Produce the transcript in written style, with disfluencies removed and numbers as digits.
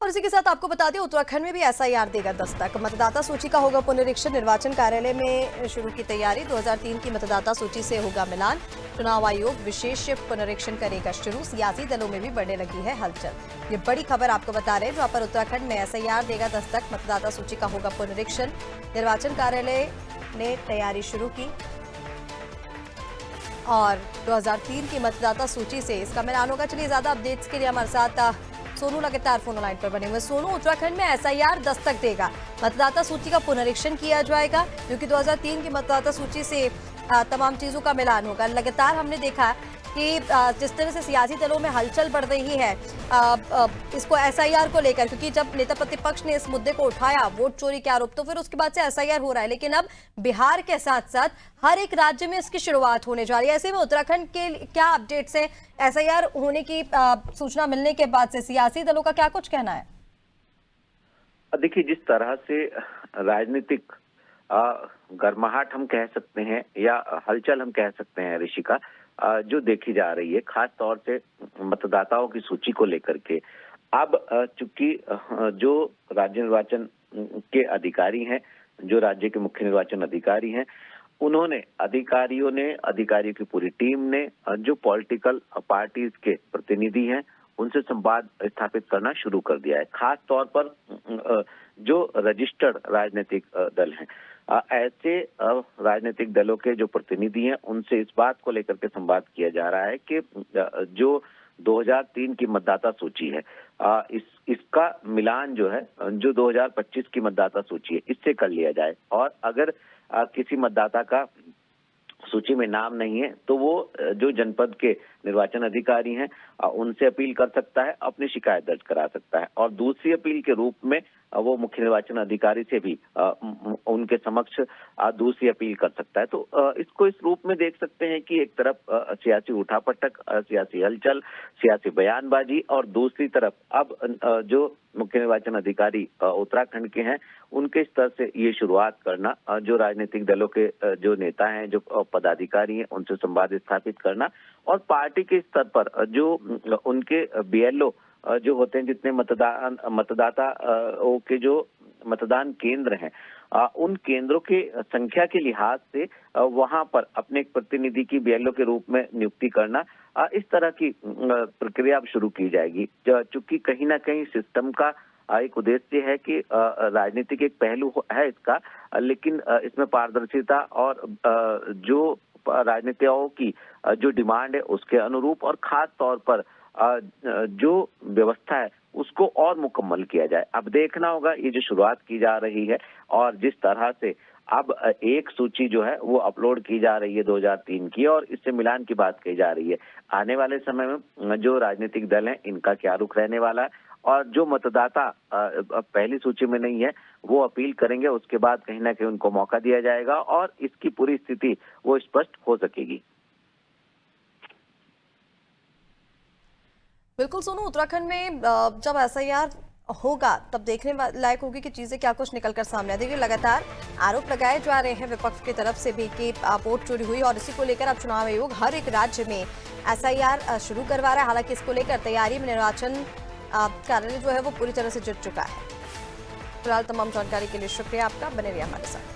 और इसी के साथ आपको बता दें उत्तराखंड में भी एसआईआर देगा दस्तक। मतदाता सूची का होगा पुनरीक्षण। निर्वाचन कार्यालय में शुरू की तैयारी। 2003 की मतदाता सूची से होगा मिलान। चुनाव आयोग विशेष पुनरीक्षण करेगा शुरू। सियासी दलों में भी बढ़ने लगी है हलचल। ये बड़ी खबर आपको बता रहे हैं जहां पर उत्तराखंड में एसआईआर देगा दस्तक। मतदाता सूची का होगा पुनरीक्षण। निर्वाचन कार्यालय ने तैयारी शुरू की और 2003 की मतदाता सूची से इसका मिलान होगा। चलिए ज्यादा अपडेट्स के लिए हमारे साथ सोनू लगातार फोन लाइन पर बने हुए। सोनू, उत्तराखंड में एसआईआर दस्तक देगा, मतदाता सूची का पुनरीक्षण किया जाएगा क्योंकि 2003 की मतदाता सूची से तमाम चीजों का मिलान होगा। लगातार हमने देखा कि जिस तरह से सियासी दलों में हलचल बढ़ रही है इसको एसआईआर को लेकर, क्योंकि जब नेता प्रतिपक्ष ने इस मुद्दे को उठाया वोट चोरी के आरोप, तो फिर उसके बाद से एसआईआर हो रहा है। लेकिन अब बिहार के साथ साथ हर एक राज्य में इसकी शुरुआत होने जा रही है। ऐसे में उत्तराखंड के क्या अपडेट्स है? एसआईआर होने की सूचना मिलने के बाद से सियासी दलों का क्या कुछ कहना है? देखिए, जिस तरह से राजनीतिक गर्माहट हम कह सकते हैं या हलचल हम कह सकते हैं ऋषिका, जो देखी जा रही है खास तौर से मतदाताओं की सूची को लेकर के, अब चूंकि जो राज्य निर्वाचन के अधिकारी हैं, जो राज्य के मुख्य निर्वाचन अधिकारी हैं, अधिकारियों की पूरी टीम ने जो पॉलिटिकल पार्टीज के प्रतिनिधि हैं उनसे संवाद स्थापित करना शुरू कर दिया है। खास तौर पर जो रजिस्टर्ड राजनीतिक दल हैं, ऐसे राजनीतिक दलों के जो प्रतिनिधि हैं उनसे इस बात को लेकर के संवाद किया जा रहा है कि जो 2003 की मतदाता सूची है इसका मिलान जो है जो 2025 की मतदाता सूची है इससे कर लिया जाए, और अगर किसी मतदाता का सूची में नाम नहीं है तो वो जो जनपद के निर्वाचन अधिकारी हैं उनसे अपील कर सकता है, अपनी शिकायत दर्ज करा सकता है, और दूसरी अपील के रूप में वो मुख्य निर्वाचन अधिकारी से भी उनके समक्ष दूसरी अपील कर सकता है। तो इसको इस रूप में देख सकते हैं कि एक तरफ सियासी उठापटक, सियासी हलचल, सियासी बयानबाजी, और दूसरी तरफ अब जो मुख्य निर्वाचन अधिकारी उत्तराखंड के हैं उनके स्तर से ये शुरुआत करना, जो राजनीतिक दलों के जो नेता हैं, जो पदाधिकारी हैं, उनसे संवाद स्थापित करना, और पार्टी के स्तर पर जो उनके बीएलओ जो होते हैं, जितने मतदाता के जो मतदान केंद्र हैं, उन केंद्रों के संख्या के लिहाज से वहां पर अपने एक प्रतिनिधि की बीएलओ के रूप में नियुक्ति करना, इस तरह की प्रक्रिया अब शुरू की जाएगी। चूंकि कहीं ना कहीं सिस्टम का एक उद्देश्य है कि राजनीतिक एक पहलू है इसका, लेकिन इसमें पारदर्शिता और जो राजनीतियों की जो डिमांड है उसके अनुरूप, और खास तौर पर जो व्यवस्था है उसको और मुकम्मल किया जाए। अब देखना होगा ये जो शुरुआत की जा रही है और जिस तरह से अब एक सूची जो है वो अपलोड की जा रही है 2003 की, और इससे मिलान की बात कही जा रही है। आने वाले समय में जो राजनीतिक दल हैं इनका क्या रुख रहने वाला है, और जो मतदाता पहली सूची में नहीं है वो अपील करेंगे, उसके बाद कहीं ना कहीं उनको मौका दिया जाएगा और इसकी पूरी स्थिति वो स्पष्ट हो सकेगी। बिल्कुल सोनू, उत्तराखंड में जब एसआईआर होगा तब देखने लायक होगी कि चीजें क्या कुछ निकलकर सामने आ। देखिए, लगातार आरोप लगाए जा रहे हैं विपक्ष की तरफ से भी कि वोट चोरी हुई, और इसी को लेकर अब चुनाव आयोग हर एक राज्य में एसआईआर शुरू करवा रहा है। हालांकि इसको लेकर तैयारी में निर्वाचन कार्यालय जो है वो पूरी तरह से जुट चुका है। फिलहाल तमाम जानकारी के लिए शुक्रिया आपका, बने रहिए हमारे साथ।